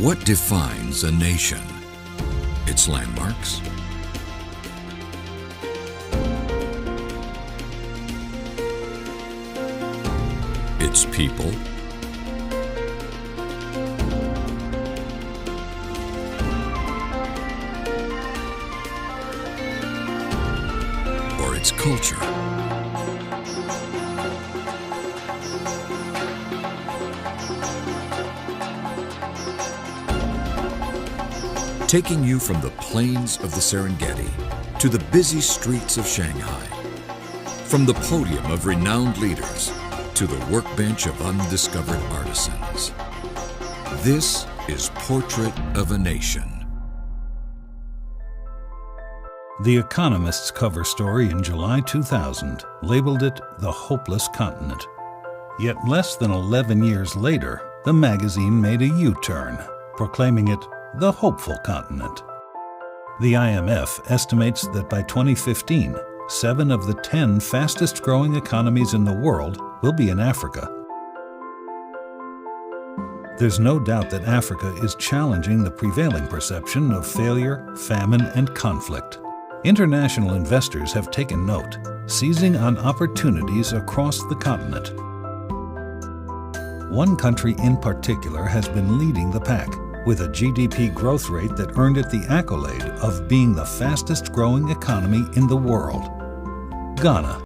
What defines a nation? Its landmarks? Its people? Or its culture? Taking you from the plains of the Serengeti to the busy streets of Shanghai, from the podium of renowned leaders to the workbench of undiscovered artisans. This is Portrait of a Nation. The Economist's cover story in July 2000 labeled it the hopeless continent. Yet less than 11 years later, the magazine made a U-turn, proclaiming it the hopeful continent. The IMF estimates that by 2015, 7 of the 10 fastest-growing economies in the world will be in Africa. There's no doubt that Africa is challenging the prevailing perception of failure, famine, and conflict. International investors have taken note, seizing on opportunities across the continent. One country in particular has been leading the pack, with a GDP growth rate that earned it the accolade of being the fastest-growing economy in the world: Ghana.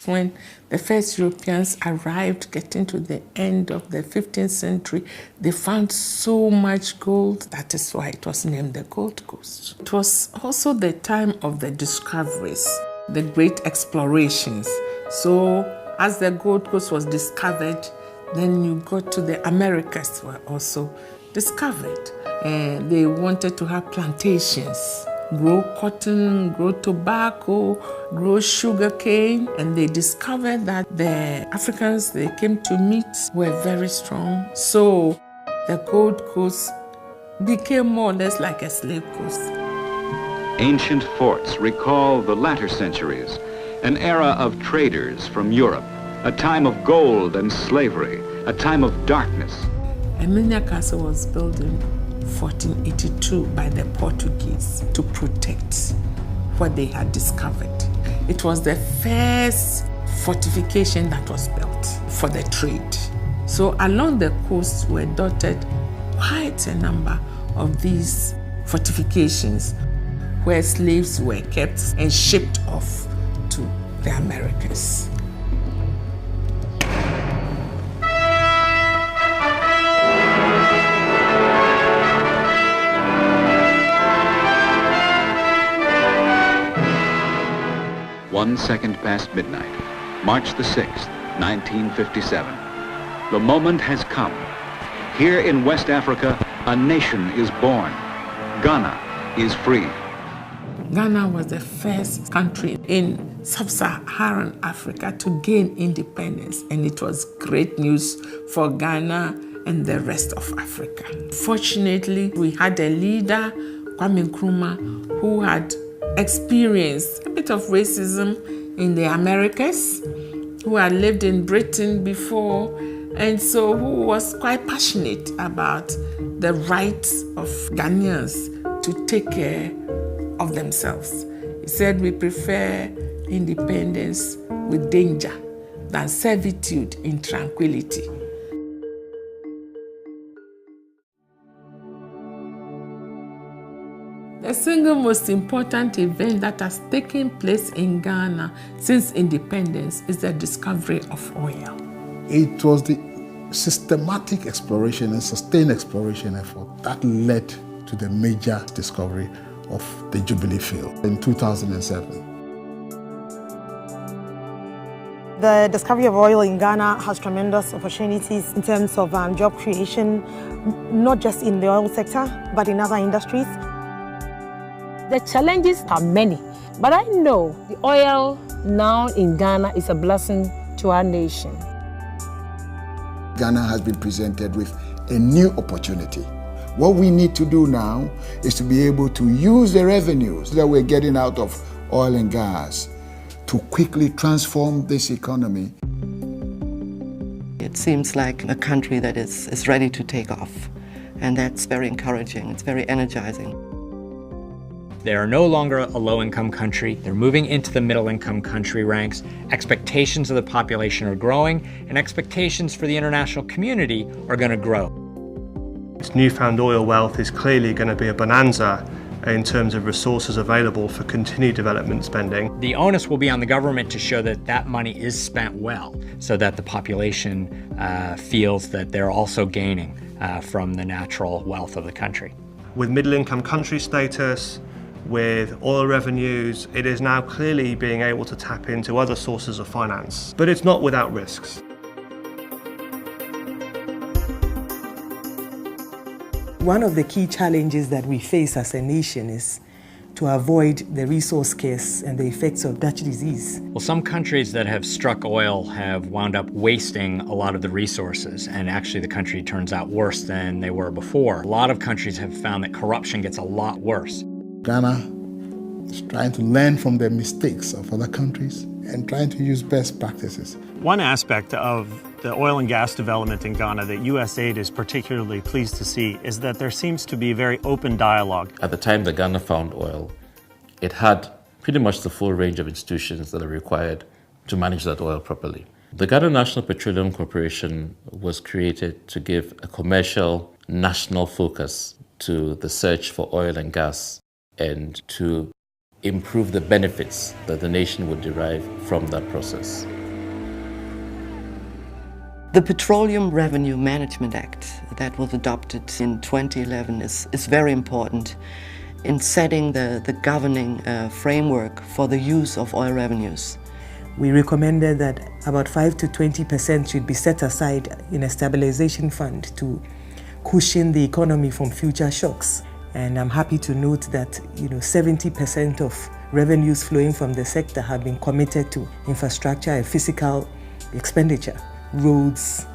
When the first Europeans arrived, getting to the end of the 15th century, they found so much gold. That is why it was named the Gold Coast. It was also the time of the discoveries, the great explorations. So as the Gold Coast was discovered, then you got to the Americas were also discovered. And they wanted to have plantations, grow cotton, grow tobacco, grow sugarcane, and they discovered that the Africans they came to meet were very strong. So the Gold Coast became more or less like a slave coast. Ancient forts recall the latter centuries, an era of traders from Europe, a time of gold and slavery, a time of darkness. Emina Castle was built in 1482 by the Portuguese to protect what they had discovered. It was the first fortification that was built for the trade. So along the coast were dotted quite a number of these fortifications where slaves were kept and shipped off to the Americas. One second past midnight, March the 6th, 1957. The moment has come. Here in West Africa, a nation is born. Ghana is free. Ghana was the first country in sub-Saharan Africa to gain independence, and it was great news for Ghana and the rest of Africa. Fortunately, we had a leader, Kwame Nkrumah, who had experienced a bit of racism in the Americas, who had lived in Britain before, and so who was quite passionate about the rights of Ghanaians to take care of themselves. He said, "We prefer independence with danger than servitude in tranquility." The single most important event that has taken place in Ghana since independence is the discovery of oil. It was the systematic exploration and sustained exploration effort that led to the major discovery of the Jubilee field in 2007. The discovery of oil in Ghana has tremendous opportunities in terms of job creation, not just in the oil sector, but in other industries. The challenges are many, but I know the oil now in Ghana is a blessing to our nation. Ghana has been presented with a new opportunity. What we need to do now is to be able to use the revenues that we're getting out of oil and gas to quickly transform this economy. It seems like a country that is ready to take off, and that's very encouraging. It's very energizing. They are no longer a low-income country. They're moving into the middle-income country ranks. Expectations of the population are growing, and expectations for the international community are going to grow. This newfound oil wealth is clearly going to be a bonanza in terms of resources available for continued development spending. The onus will be on the government to show that that money is spent well, so that the population feels that they're also gaining from the natural wealth of the country. With middle-income country status, with oil revenues, it is now clearly being able to tap into other sources of finance. But it's not without risks. One of the key challenges that we face as a nation is to avoid the resource curse and the effects of Dutch disease. Well, some countries that have struck oil have wound up wasting a lot of the resources, and actually the country turns out worse than they were before. A lot of countries have found that corruption gets a lot worse. Ghana is trying to learn from the mistakes of other countries and trying to use best practices. One aspect of the oil and gas development in Ghana that USAID is particularly pleased to see is that there seems to be very open dialogue. At the time that Ghana found oil, it had pretty much the full range of institutions that are required to manage that oil properly. The Ghana National Petroleum Corporation was created to give a commercial national focus to the search for oil and gas and to improve the benefits that the nation would derive from that process. The Petroleum Revenue Management Act that was adopted in 2011 is very important in setting the governing framework for the use of oil revenues. We recommended that about 5 to 20% should be set aside in a stabilization fund to cushion the economy from future shocks. And I'm happy to note that 70% of revenues flowing from the sector have been committed to infrastructure and physical expenditure. Roads,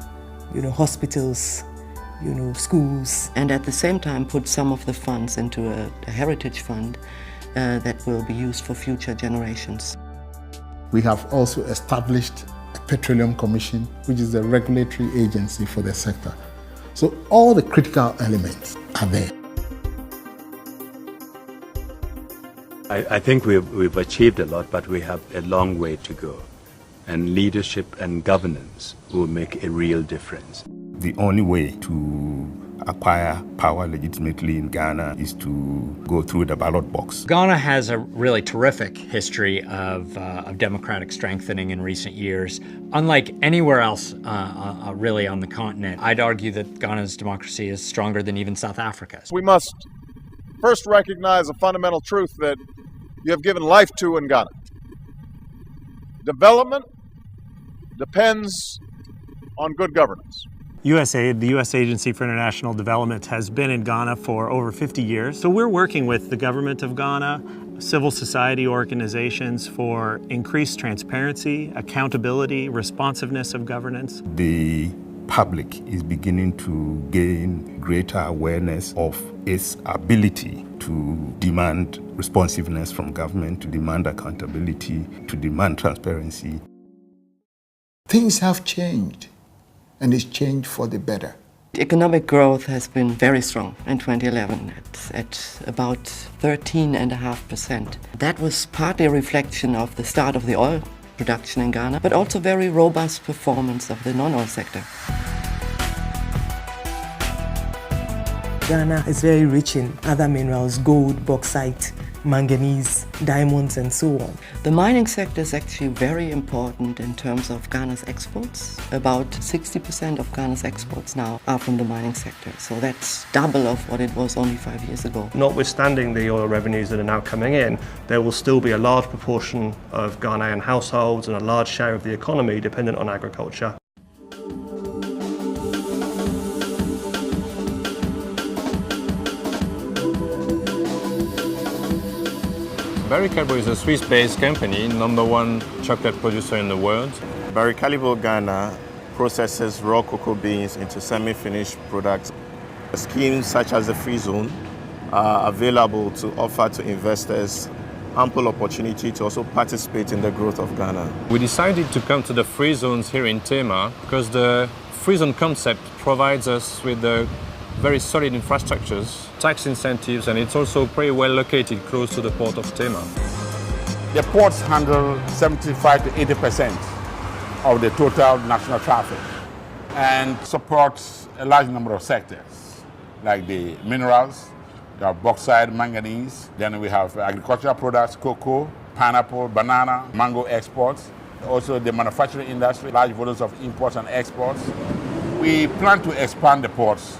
hospitals, schools. And at the same time put some of the funds into a heritage fund that will be used for future generations. We have also established a Petroleum Commission, which is the regulatory agency for the sector. So all the critical elements are there. I think we've achieved a lot, but we have a long way to go. And leadership and governance will make a real difference. The only way to acquire power legitimately in Ghana is to go through the ballot box. Ghana has a really terrific history of democratic strengthening in recent years. Unlike anywhere else really on the continent, I'd argue that Ghana's democracy is stronger than even South Africa's. We must first recognize a fundamental truth that you have given life to in Ghana. Development depends on good governance. USAID, the U.S. Agency for International Development, has been in Ghana for over 50 years. So we're working with the government of Ghana, civil society organizations for increased transparency, accountability, responsiveness of governance. The public is beginning to gain greater awareness of its ability to demand responsiveness from government, to demand accountability, to demand transparency. Things have changed, and it's changed for the better. Economic growth has been very strong in 2011 at about 13.5%. That was partly a reflection of the start of the oil production in Ghana, but also very robust performance of the non-oil sector. Ghana is very rich in other minerals, gold, bauxite, manganese, diamonds, and so on. The mining sector is actually very important in terms of Ghana's exports. About 60% of Ghana's exports now are from the mining sector. So that's double of what it was only 5 years ago. Notwithstanding the oil revenues that are now coming in, there will still be a large proportion of Ghanaian households and a large share of the economy dependent on agriculture. Barry Callebaut is a Swiss-based company, #1 chocolate producer in the world. Barry Callebaut Ghana processes raw cocoa beans into semi-finished products. Schemes such as the Free Zone are available to offer to investors ample opportunity to also participate in the growth of Ghana. We decided to come to the Free Zones here in Tema because the Free Zone concept provides us with the very solid infrastructures, tax incentives, and it's also pretty well located close to the port of Tema. The ports handle 75 to 80% of the total national traffic and supports a large number of sectors, like the minerals, we have bauxite, manganese, then we have agricultural products, cocoa, pineapple, banana, mango exports, also the manufacturing industry, large volumes of imports and exports. We plan to expand the ports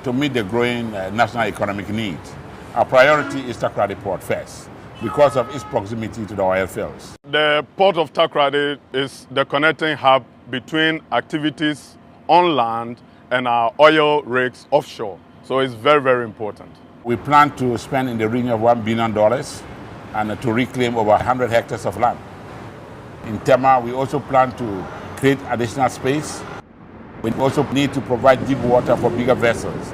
to meet the growing national economic needs. Our priority is Takoradi Port first because of its proximity to the oil fields. The port of Takoradi is the connecting hub between activities on land and our oil rigs offshore. So it's very, very important. We plan to spend in the region of $1 billion and to reclaim over 100 hectares of land. In Tema, we also plan to create additional space. We also need to provide deep water for bigger vessels.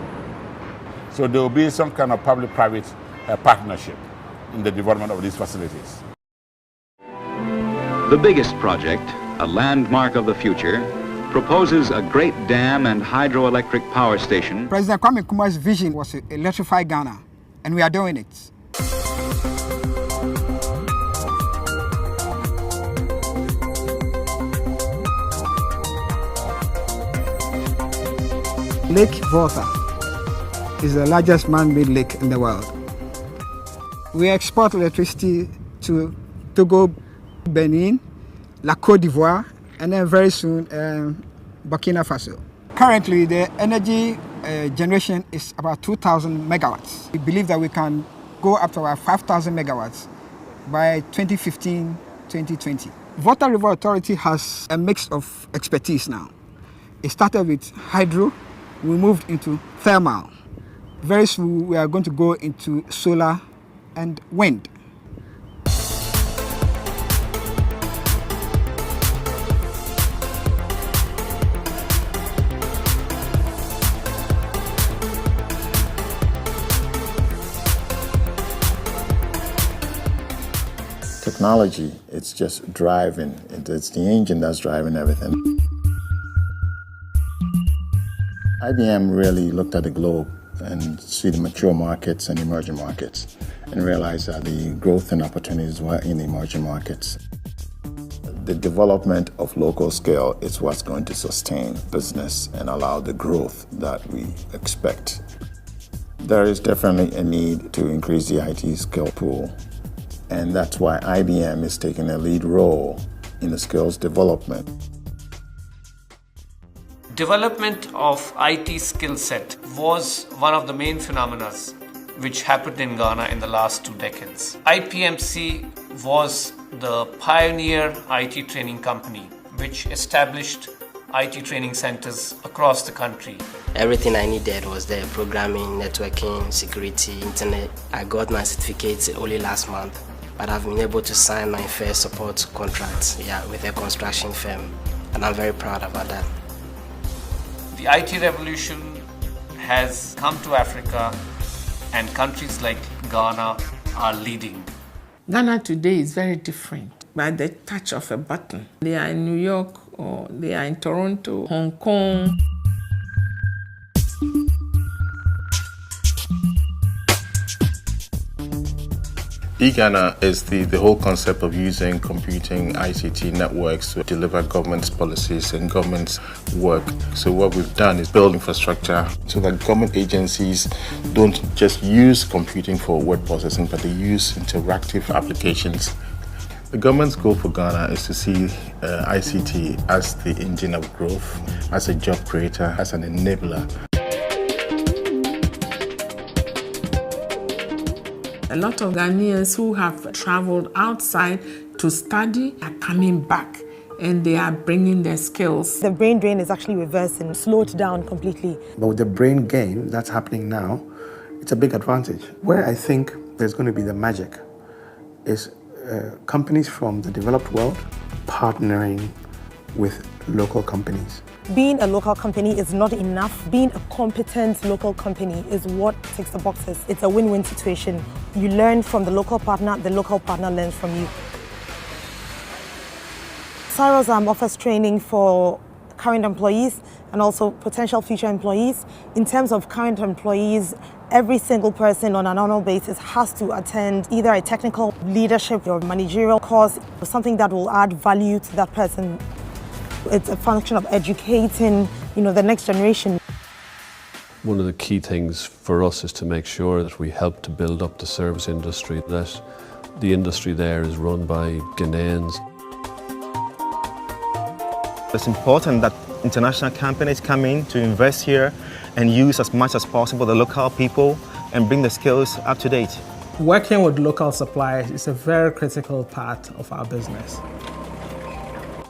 So there will be some kind of public-private partnership in the development of these facilities. The biggest project, a landmark of the future, proposes a great dam and hydroelectric power station. President Kwame Nkrumah's vision was to electrify Ghana, and we are doing it. Lake Volta is the largest man-made lake in the world. We export electricity to Togo, Benin, La Côte d'Ivoire, and then very soon Burkina Faso. Currently, the energy generation is about 2,000 megawatts. We believe that we can go up to about 5,000 megawatts by 2015, 2020. Volta River Authority has a mix of expertise now. It started with hydro, we moved into thermal. Very soon, we are going to go into solar and wind. Technology, it's just driving. It's the engine that's driving everything. IBM really looked at the globe and see the mature markets and emerging markets and realized that the growth and opportunities were in the emerging markets. The development of local scale is what's going to sustain business and allow the growth that we expect. There is definitely a need to increase the IT skill pool, and that's why IBM is taking a lead role in the skills development. Development of IT skill set was one of the main phenomena which happened in Ghana in the last 2 decades. IPMC was the pioneer IT training company which established IT training centers across the country. Everything I needed was there: programming, networking, security, internet. I got my certificates only last month, but I've been able to sign my first support contract with a construction firm, and I'm very proud about that. The IT revolution has come to Africa, and countries like Ghana are leading. Ghana today is very different by the touch of a button. They are in New York, or they are in Toronto, Hong Kong. Ghana is the whole concept of using computing ICT networks to deliver government's policies and government's work. So what we've done is build infrastructure so that government agencies don't just use computing for word processing, but they use interactive applications. The government's goal for Ghana is to see ICT as the engine of growth, as a job creator, as an enabler. A lot of Ghanaians who have traveled outside to study are coming back and they are bringing their skills. The brain drain is actually reversing, slowed down completely. But with the brain gain that's happening now, it's a big advantage. Where I think there's going to be the magic is companies from the developed world partnering with local companies. Being a local company is not enough. Being a competent local company is what ticks the boxes. It's a win-win situation. You learn from the local partner learns from you. Cyrus offers training for current employees and also potential future employees. In terms of current employees, every single person on an annual basis has to attend either a technical leadership or managerial course, or something that will add value to that person. It's a function of educating, the next generation. One of the key things for us is to make sure that we help to build up the service industry, that the industry there is run by Ghanaians. It's important that international companies come in to invest here and use as much as possible the local people and bring the skills up to date. Working with local suppliers is a very critical part of our business.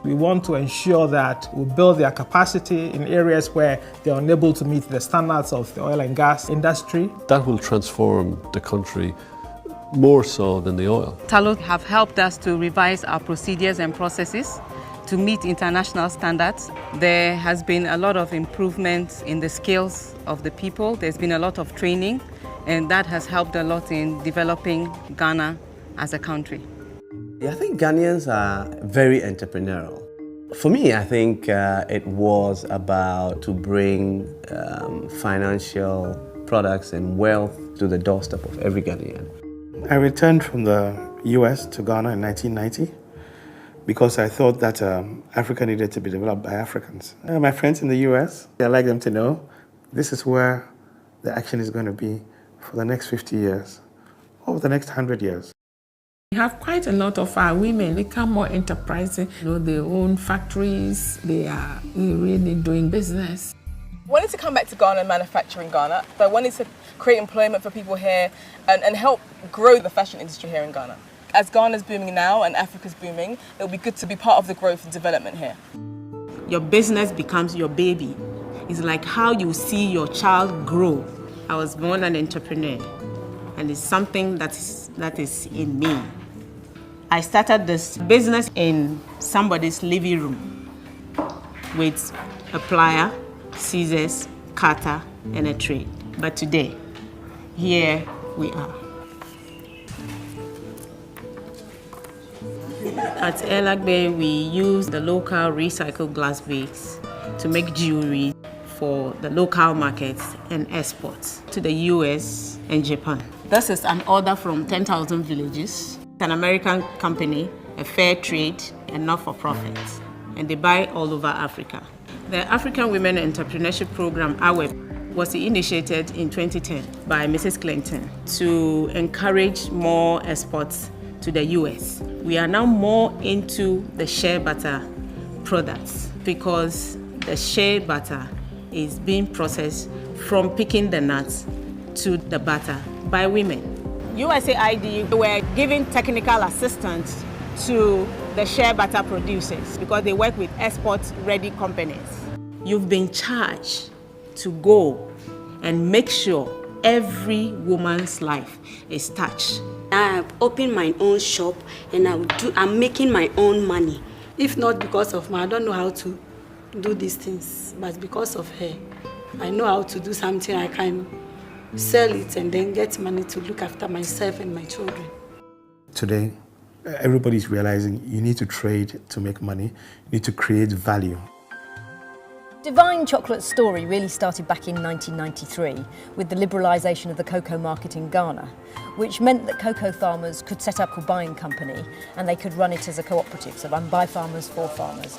We want to ensure that we build their capacity in areas where they are unable to meet the standards of the oil and gas industry. That will transform the country more so than the oil. Tullow have helped us to revise our procedures and processes to meet international standards. There has been a lot of improvements in the skills of the people. There's been a lot of training, and that has helped a lot in developing Ghana as a country. I think Ghanaians are very entrepreneurial. For me, I think it was about to bring financial products and wealth to the doorstep of every Ghanaian. I returned from the US to Ghana in 1990 because I thought that Africa needed to be developed by Africans. My friends in the US, I'd like them to know this is where the action is going to be for the next 50 years, or the next 100 years. We have quite a lot of our women become more enterprising. They own factories, they are really doing business. I wanted to come back to Ghana and manufacture in Ghana, but I wanted to create employment for people here and help grow the fashion industry here in Ghana. As Ghana's booming now and Africa's booming, it'll be good to be part of the growth and development here. Your business becomes your baby. It's like how you see your child grow. I was born an entrepreneur, and it's something that is in me. I started this business in somebody's living room with a plier, scissors, cutter, and a tray. But today, here we are. At Elagbe, we use the local recycled glass beads to make jewelry for the local markets and exports to the US and Japan. This is an order from 10,000 villages. It's an American company, a fair trade and not-for-profit, and they buy all over Africa. The African Women Entrepreneurship Program, AWEP, was initiated in 2010 by Mrs. Clinton to encourage more exports to the US. We are now more into the shea butter products because the shea butter is being processed from picking the nuts to the butter by women. USAID were giving technical assistance to the shea butter producers because they work with export-ready companies. You've been charged to go and make sure every woman's life is touched. I've opened my own shop and I'm making my own money. If not because of me, I don't know how to do these things, but because of her, I know how to do something. I can sell it and then get money to look after myself and my children. Today, everybody's realizing you need to trade to make money, you need to create value. Divine Chocolate's story really started back in 1993 with the liberalisation of the cocoa market in Ghana, which meant that cocoa farmers could set up a buying company and they could run it as a cooperative, so run by farmers for farmers.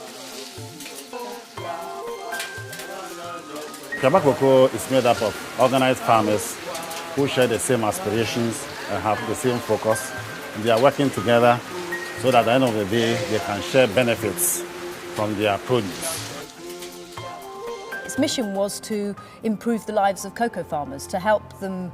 Kaba Cocoa is made up of organised farmers who share the same aspirations and have the same focus. They are working together so that at the end of the day they can share benefits from their produce. Its mission was to improve the lives of cocoa farmers, to help them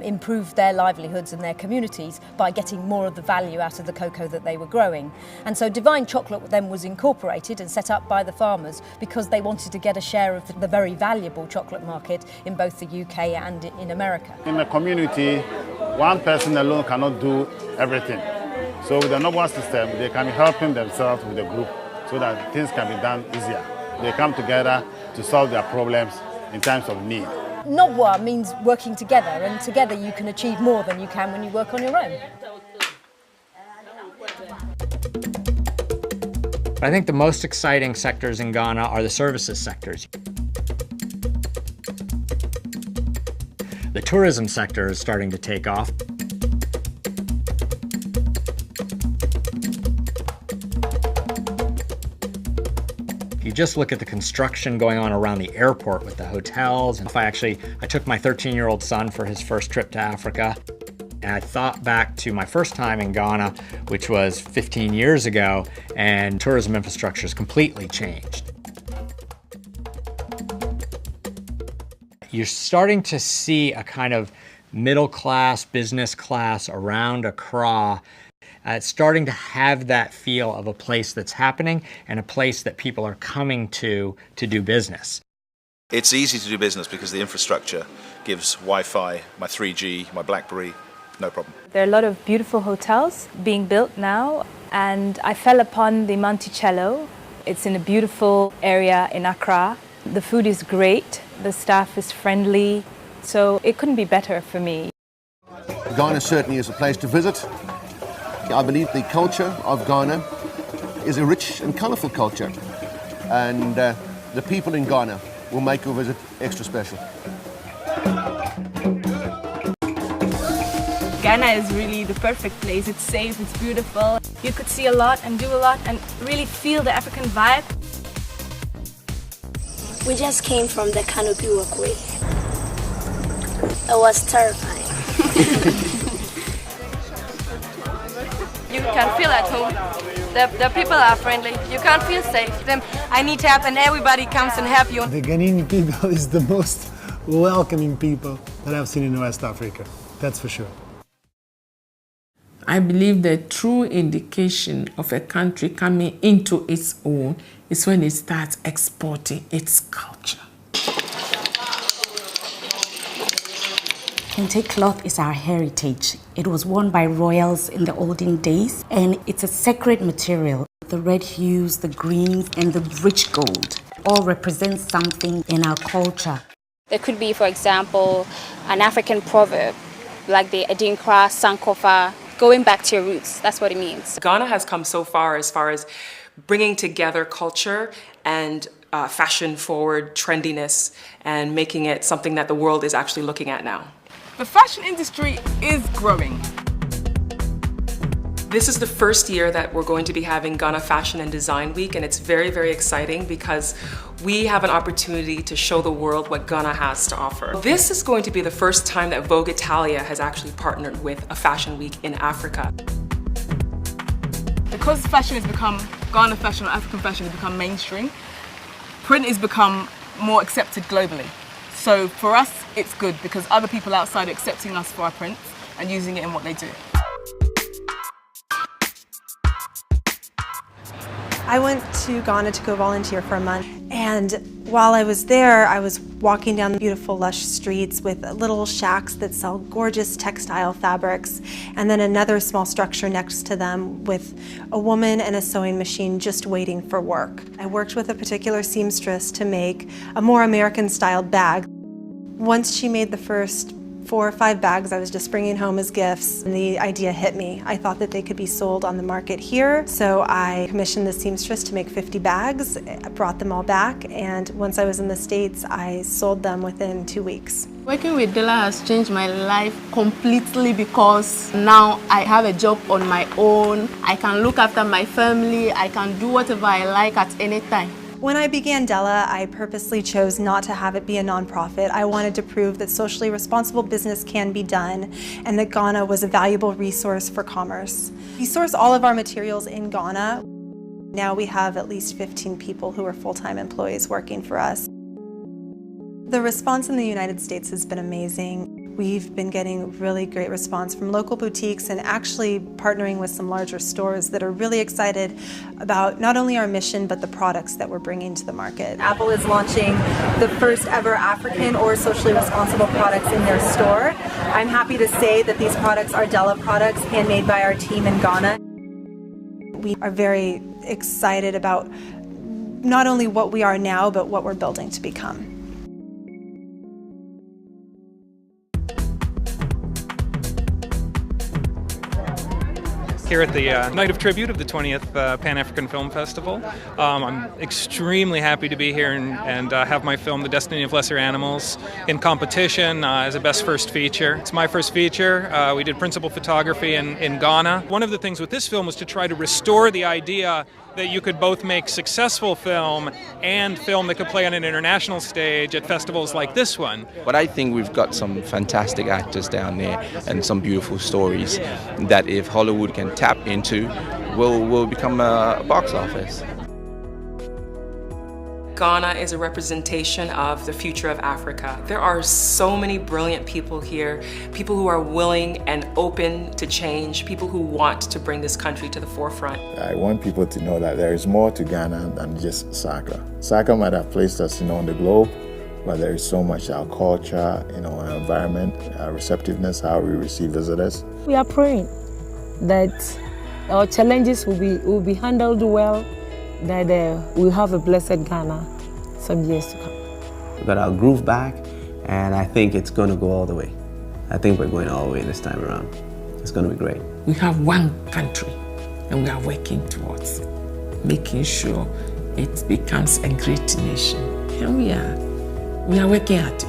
improve their livelihoods and their communities by getting more of the value out of the cocoa that they were growing. And so Divine Chocolate then was incorporated and set up by the farmers because they wanted to get a share of the very valuable chocolate market in both the UK and in America. In a community, one person alone cannot do everything. So with the NOBWA system, they can be helping themselves with the group so that things can be done easier. They come together to solve their problems in times of need. NOBWA means working together, and together you can achieve more than you can when you work on your own. I think the most exciting sectors in Ghana are the services sectors. The tourism sector is starting to take off. You just look at the construction going on around the airport with the hotels. And I took my 13-year-old son for his first trip to Africa. And I thought back to my first time in Ghana, which was 15 years ago, and tourism infrastructure has completely changed. You're starting to see a kind of middle class, business class around Accra. It's starting to have that feel of a place that's happening and a place that people are coming to do business. It's easy to do business because the infrastructure gives Wi-Fi, my 3G, my BlackBerry, no problem. There are a lot of beautiful hotels being built now, and I fell upon the Monticello. It's in a beautiful area in Accra. The food is great, the staff is friendly, so it couldn't be better for me. Ghana certainly is a place to visit. I believe the culture of Ghana is a rich and colourful culture, and the people in Ghana will make your visit extra special. Ghana is really the perfect place. It's safe, it's beautiful. You could see a lot and do a lot and really feel the African vibe. We just came from the canopy walkway. It was terrifying. You can feel at home. The people are friendly. You can't feel safe. I need help and everybody comes and help you. The Ghanaian people is the most welcoming people that I've seen in West Africa. That's for sure. I believe the true indication of a country coming into its own is when it starts exporting its culture. Kente cloth is our heritage. It was worn by royals in the olden days, and it's a sacred material. The red hues, the greens, and the rich gold all represent something in our culture. There could be, for example, an African proverb, like the Adinkra, Sankofa, going back to your roots. That's what it means. Ghana has come so far as bringing together culture and fashion-forward trendiness and making it something that the world is actually looking at now. The fashion industry is growing. This is the first year that we're going to be having Ghana Fashion and Design Week, and it's very, very exciting because we have an opportunity to show the world what Ghana has to offer. This is going to be the first time that Vogue Italia has actually partnered with a fashion week in Africa. Because fashion has become, Ghana fashion or African fashion has become mainstream, print has become more accepted globally. So for us, it's good because other people outside are accepting us for our prints and using it in what they do. I went to Ghana to go volunteer for a month, and while I was there, I was walking down the beautiful lush streets with little shacks that sell gorgeous textile fabrics, and then another small structure next to them with a woman and a sewing machine just waiting for work. I worked with a particular seamstress to make a more American-styled bag. Once she made the first 4 or 5 bags I was just bringing home as gifts, and the idea hit me. I thought that they could be sold on the market here, so I commissioned the seamstress to make 50 bags, brought them all back, and once I was in the States, I sold them within 2 weeks. Working with Della has changed my life completely because now I have a job on my own. I can look after my family. I can do whatever I like at any time. When I began Della, I purposely chose not to have it be a nonprofit. I wanted to prove that socially responsible business can be done and that Ghana was a valuable resource for commerce. We source all of our materials in Ghana. Now we have at least 15 people who are full-time employees working for us. The response in the United States has been amazing. We've been getting really great response from local boutiques and actually partnering with some larger stores that are really excited about not only our mission, but the products that we're bringing to the market. Apple is launching the first ever African or socially responsible products in their store. I'm happy to say that these products are Della products, handmade by our team in Ghana. We are very excited about not only what we are now, but what we're building to become. Here at the Night of Tribute of the 20th Pan-African Film Festival. I'm extremely happy to be here and have my film, The Destiny of Lesser Animals, in competition as a Best First Feature. It's my first feature. We did principal photography in Ghana. One of the things with this film was to try to restore the idea that you could both make successful film and film that could play on an international stage at festivals like this one. But I think we've got some fantastic actors down there and some beautiful stories that if Hollywood can tap into, will become a box office. Ghana is a representation of the future of Africa. There are so many brilliant people here, people who are willing and open to change, people who want to bring this country to the forefront. I want people to know that there is more to Ghana than just soccer. Soccer might have placed us, on the globe, but there is so much, our culture, our environment, our receptiveness, how we receive visitors. We are praying that our challenges will be handled well, that we'll have a blessed Ghana some years to come. We got our groove back, and I think it's going to go all the way. I think we're going all the way this time around. It's going to be great. We have one country, and we are working towards making sure it becomes a great nation. And we are working at it.